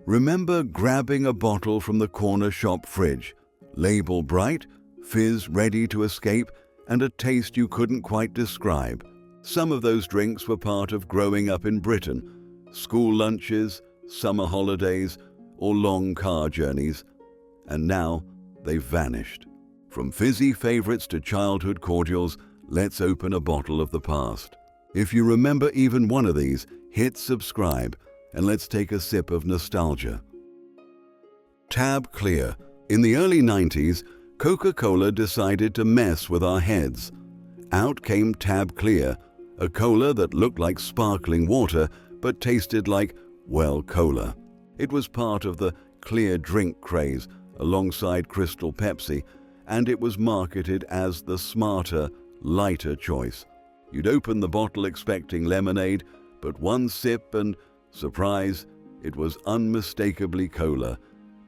Remember grabbing a bottle from the corner shop fridge, label bright, fizz ready to escape, and a taste you couldn't quite describe. Some of those drinks were part of growing up in Britain, school lunches, summer holidays, or long car journeys, and now they've vanished. From fizzy favorites to childhood cordials, let's open a bottle of the past. If you remember even one of these, hit subscribe and let's take a sip of nostalgia. Tab Clear. In the early 90s, Coca-Cola decided to mess with our heads. Out came Tab Clear, a cola that looked like sparkling water but tasted like, well, cola. It was part of the clear drink craze alongside Crystal Pepsi, and it was marketed as the smarter, lighter choice. You'd open the bottle expecting lemonade, but one sip and, surprise, it was unmistakably cola,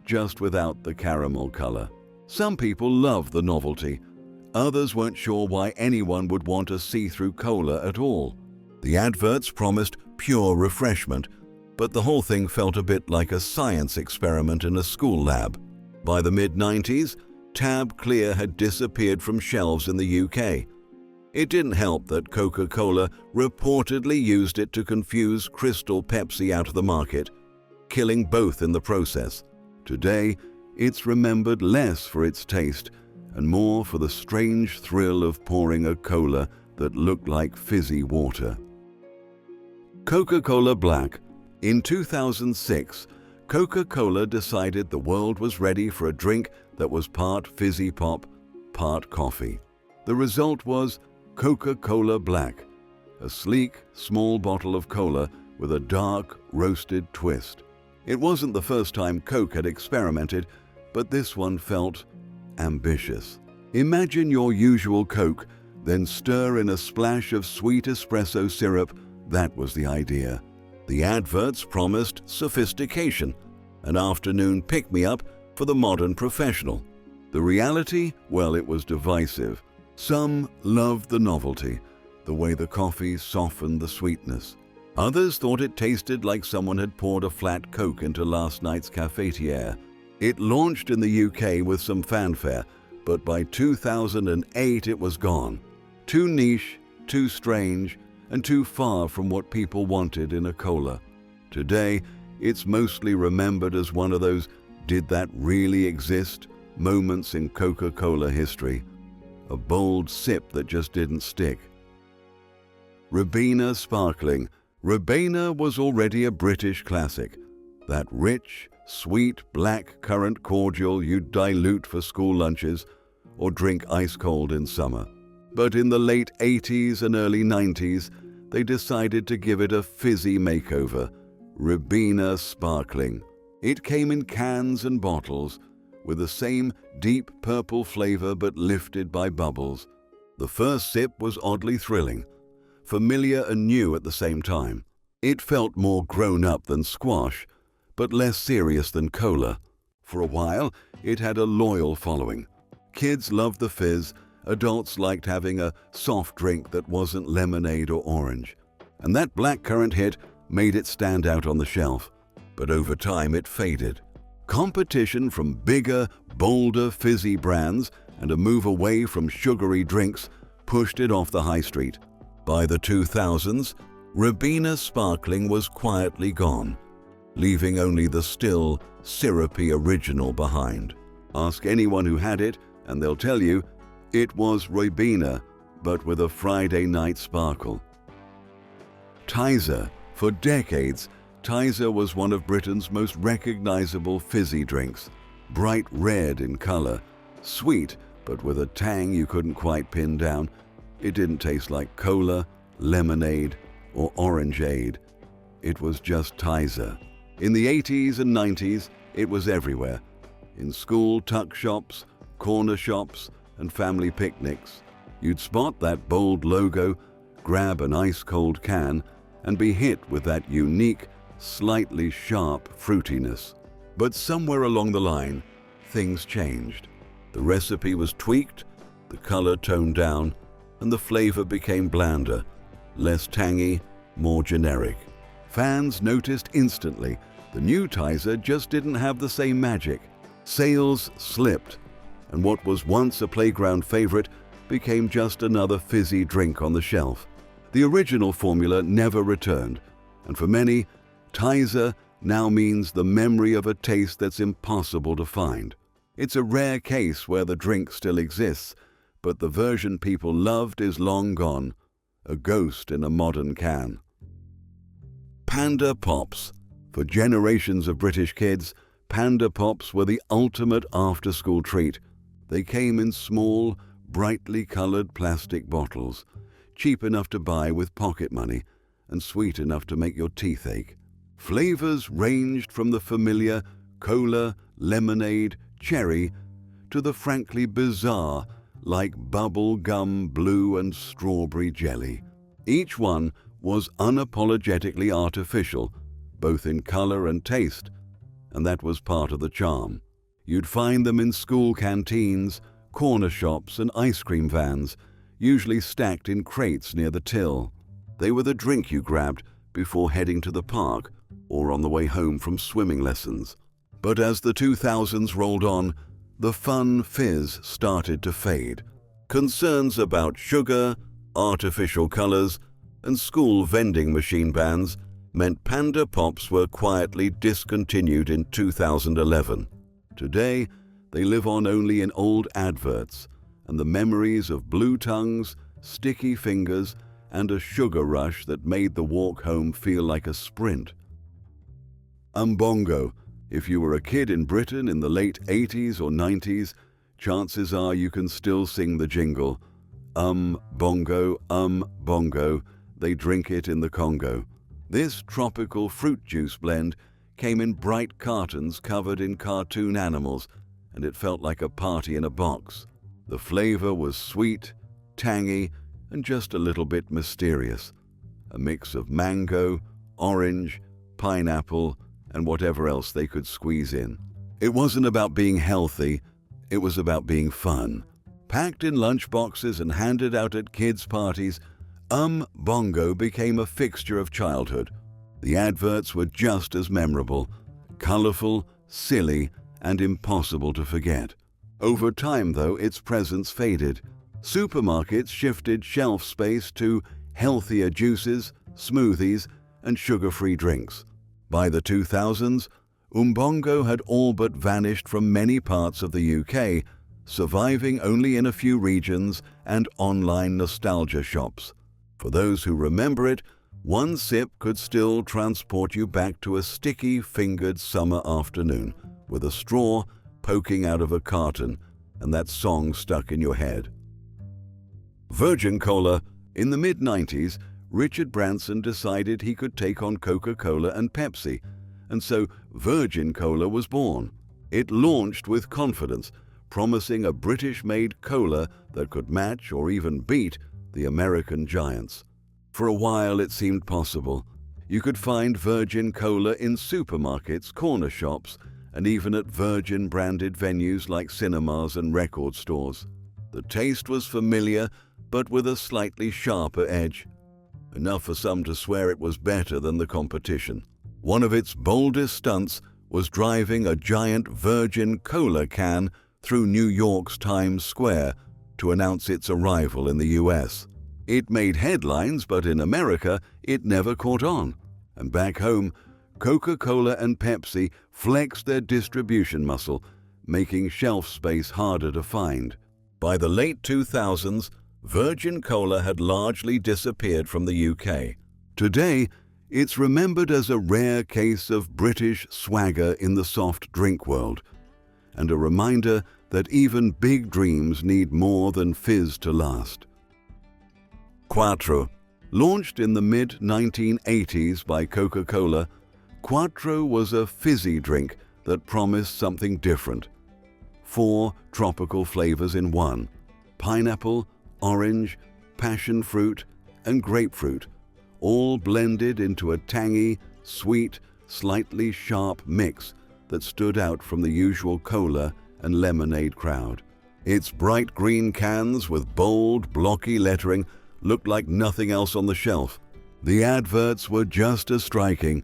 just without the caramel color. Some people loved the novelty. Others weren't sure why anyone would want a see-through cola at all. The adverts promised pure refreshment, but the whole thing felt a bit like a science experiment in a school lab. By the mid-90s, Tab Clear had disappeared from shelves in the UK. It didn't help that Coca-Cola reportedly used it to confuse Crystal Pepsi out of the market, killing both in the process. Today, it's remembered less for its taste and more for the strange thrill of pouring a cola that looked like fizzy water. Coca-Cola Blāk. In 2006, Coca-Cola decided the world was ready for a drink that was part fizzy pop, part coffee. The result was Coca-Cola Blāk, a sleek, small bottle of cola with a dark, roasted twist. It wasn't the first time Coke had experimented, but this one felt ambitious. Imagine your usual Coke, then stir in a splash of sweet espresso syrup. That was the idea. The adverts promised sophistication, an afternoon pick-me-up for the modern professional. The reality? Well, it was divisive. Some loved the novelty, the way the coffee softened the sweetness. Others thought it tasted like someone had poured a flat Coke into last night's cafetiere. It launched in the UK with some fanfare, but by 2008 it was gone. Too niche, too strange, and too far from what people wanted in a cola. Today, it's mostly remembered as one of those "did that really exist?" moments in Coca-Cola history. A bold sip that just didn't stick. Ribena Sparkling. Ribena was already a British classic. That rich, sweet black currant cordial you'd dilute for school lunches or drink ice cold in summer. But in the late 80s and early 90s, they decided to give it a fizzy makeover. Ribena Sparkling. It came in cans and bottles, with the same deep purple flavor but lifted by bubbles. The first sip was oddly thrilling, familiar and new at the same time. It felt more grown-up than squash, but less serious than cola. For a while, it had a loyal following. Kids loved the fizz, adults liked having a soft drink that wasn't lemonade or orange. And that blackcurrant hit made it stand out on the shelf. But over time, it faded. Competition from bigger, bolder, fizzy brands and a move away from sugary drinks pushed it off the high street. By the 2000s, Ribena Sparkling was quietly gone, leaving only the still, syrupy original behind. Ask anyone who had it, and they'll tell you it was Ribena, but with a Friday night sparkle. Tizer. For decades, Tizer was one of Britain's most recognizable fizzy drinks. Bright red in color, sweet, but with a tang you couldn't quite pin down. It didn't taste like cola, lemonade, or orangeade. It was just Tizer. In the 80s and 90s, it was everywhere. In school tuck shops, corner shops, and family picnics. You'd spot that bold logo, grab an ice-cold can, and be hit with that unique, slightly sharp fruitiness. But somewhere along the line, things changed. The recipe was tweaked, the color toned down, and the flavor became blander, less tangy, more generic. Fans noticed instantly The new Tizer just didn't have the same magic. Sales slipped, and what was once a playground favorite became just another fizzy drink on the shelf. The original formula never returned, and for many, Tizer now means the memory of a taste that's impossible to find. It's a rare case where the drink still exists, but the version people loved is long gone, a ghost in a modern can. Panda Pops. For generations of British kids, Panda Pops were the ultimate after-school treat. They came in small, brightly coloured plastic bottles, cheap enough to buy with pocket money and sweet enough to make your teeth ache. Flavours ranged from the familiar cola, lemonade, cherry to the frankly bizarre like bubble gum, blue and strawberry jelly. Each one was unapologetically artificial, both in colour and taste, and that was part of the charm. You'd find them in school canteens, corner shops and ice cream vans, usually stacked in crates near the till. They were the drink you grabbed before heading to the park or on the way home from swimming lessons. But as the 2000s rolled on, the fun fizz started to fade. Concerns about sugar, artificial colors, and school vending machine bans meant Panda Pops were quietly discontinued in 2011. Today, they live on only in old adverts, and the memories of blue tongues, sticky fingers, and a sugar rush that made the walk home feel like a sprint. Bongo. If you were a kid in Britain in the late 80s or 90s, chances are you can still sing the jingle. Bongo, bongo, they drink it in the Congo. This tropical fruit juice blend came in bright cartons covered in cartoon animals, and it felt like a party in a box. The flavor was sweet, tangy, and just a little bit mysterious. A mix of mango, orange, pineapple, and whatever else they could squeeze in. It wasn't about being healthy, it was about being fun. Packed in lunchboxes and handed out at kids' parties, Bongo became a fixture of childhood. The adverts were just as memorable, colorful, silly, and impossible to forget. Over time, though, its presence faded. Supermarkets shifted shelf space to healthier juices, smoothies, and sugar-free drinks. By the 2000s, Bongo had all but vanished from many parts of the UK, surviving only in a few regions and online nostalgia shops. For those who remember it, one sip could still transport you back to a sticky-fingered summer afternoon with a straw poking out of a carton and that song stuck in your head. Virgin Cola. In the mid-90s, Richard Branson decided he could take on Coca-Cola and Pepsi, and so Virgin Cola was born. It launched with confidence, promising a British-made cola that could match or even beat the American giants. For a while it seemed possible. You could find Virgin Cola in supermarkets, corner shops, and even at Virgin-branded venues like cinemas and record stores. The taste was familiar, but with a slightly sharper edge. Enough for some to swear it was better than the competition. One of its boldest stunts was driving a giant Virgin Cola can through New York's Times Square to announce its arrival in the US. It made headlines, but in America, it never caught on. And back home, Coca-Cola and Pepsi flexed their distribution muscle, making shelf space harder to find. By the late 2000s, Virgin Cola had largely disappeared from the UK. Today, it's remembered as a rare case of British swagger in the soft drink world, and a reminder that even big dreams need more than fizz to last. Quatro. Launched in the mid-1980s by Coca-Cola, Quatro was a fizzy drink that promised something different. 4 tropical flavors in one: pineapple, orange, passion fruit, and grapefruit, all blended into a tangy, sweet, slightly sharp mix that stood out from the usual cola and lemonade crowd. Its bright green cans with bold, blocky lettering looked like nothing else on the shelf. The adverts were just as striking: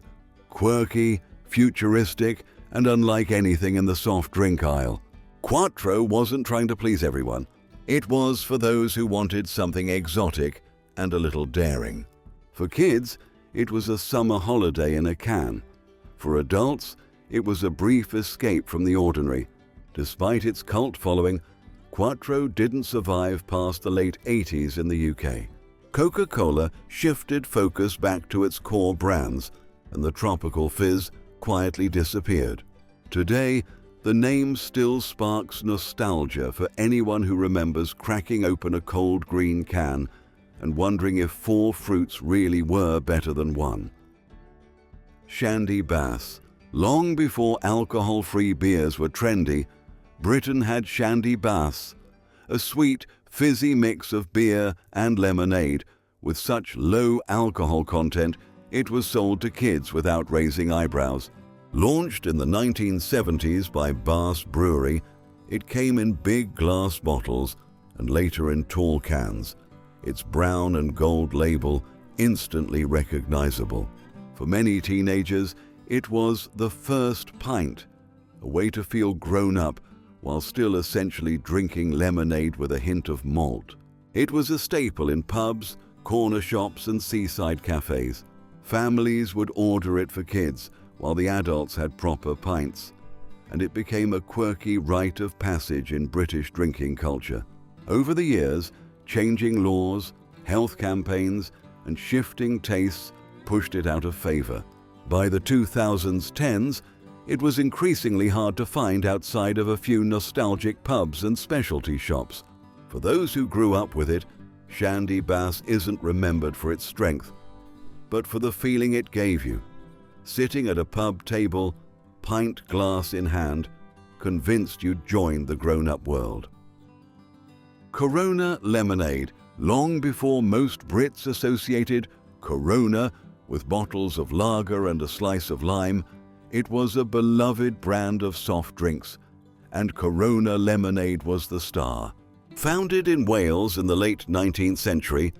quirky, futuristic, and unlike anything in the soft drink aisle. Quatro wasn't trying to please everyone. It was for those who wanted something exotic and a little daring. For kids, it was a summer holiday in a can. For adults, it was a brief escape from the ordinary. Despite its cult following, Quatro didn't survive past the late 80s in the UK. Coca-Cola shifted focus back to its core brands, and the tropical fizz quietly disappeared. Today, the name still sparks nostalgia for anyone who remembers cracking open a cold green can and wondering if 4 fruits really were better than one. Shandy Bass. Long before alcohol-free beers were trendy, Britain had Shandy Bass, a sweet, fizzy mix of beer and lemonade with such low alcohol content it was sold to kids without raising eyebrows. Launched in the 1970s by Bass Brewery, it came in big glass bottles and later in tall cans, its brown and gold label instantly recognizable. For many teenagers, it was the first pint, a way to feel grown up while still essentially drinking lemonade with a hint of malt. It was a staple in pubs, corner shops, and seaside cafes. Families would order it for kids, while the adults had proper pints, and it became a quirky rite of passage in British drinking culture. Over the years, changing laws, health campaigns, and shifting tastes pushed it out of favor. By the 2010s, it was increasingly hard to find outside of a few nostalgic pubs and specialty shops. For those who grew up with it, Shandy Bass isn't remembered for its strength, but for the feeling it gave you. Sitting at a pub table, pint glass in hand, convinced you'd joined the grown-up world. Corona lemonade. Long before most Brits associated Corona with bottles of lager and a slice of lime, it was a beloved brand of soft drinks, and Corona lemonade was the star. Founded in Wales in the late 19th century,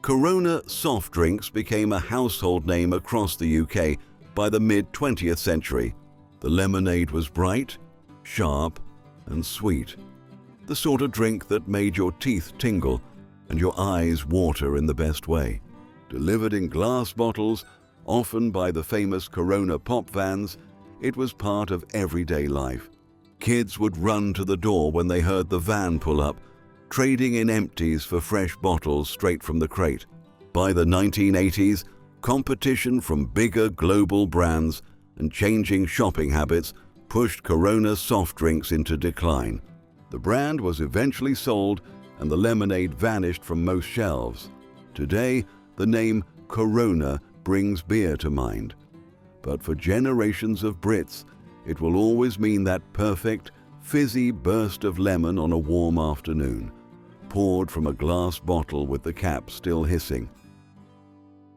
Corona soft drinks became a household name across the UK by the mid-20th century. The lemonade was bright, sharp, and sweet. The sort of drink that made your teeth tingle and your eyes water in the best way. Delivered in glass bottles, often by the famous Corona pop vans, it was part of everyday life. Kids would run to the door when they heard the van pull up, trading in empties for fresh bottles straight from the crate. By the 1980s, competition from bigger global brands and changing shopping habits pushed Corona soft drinks into decline. The brand was eventually sold and the lemonade vanished from most shelves. Today, the name Corona brings beer to mind. But for generations of Brits, it will always mean that perfect, fizzy burst of lemon on a warm afternoon, poured from a glass bottle with the cap still hissing.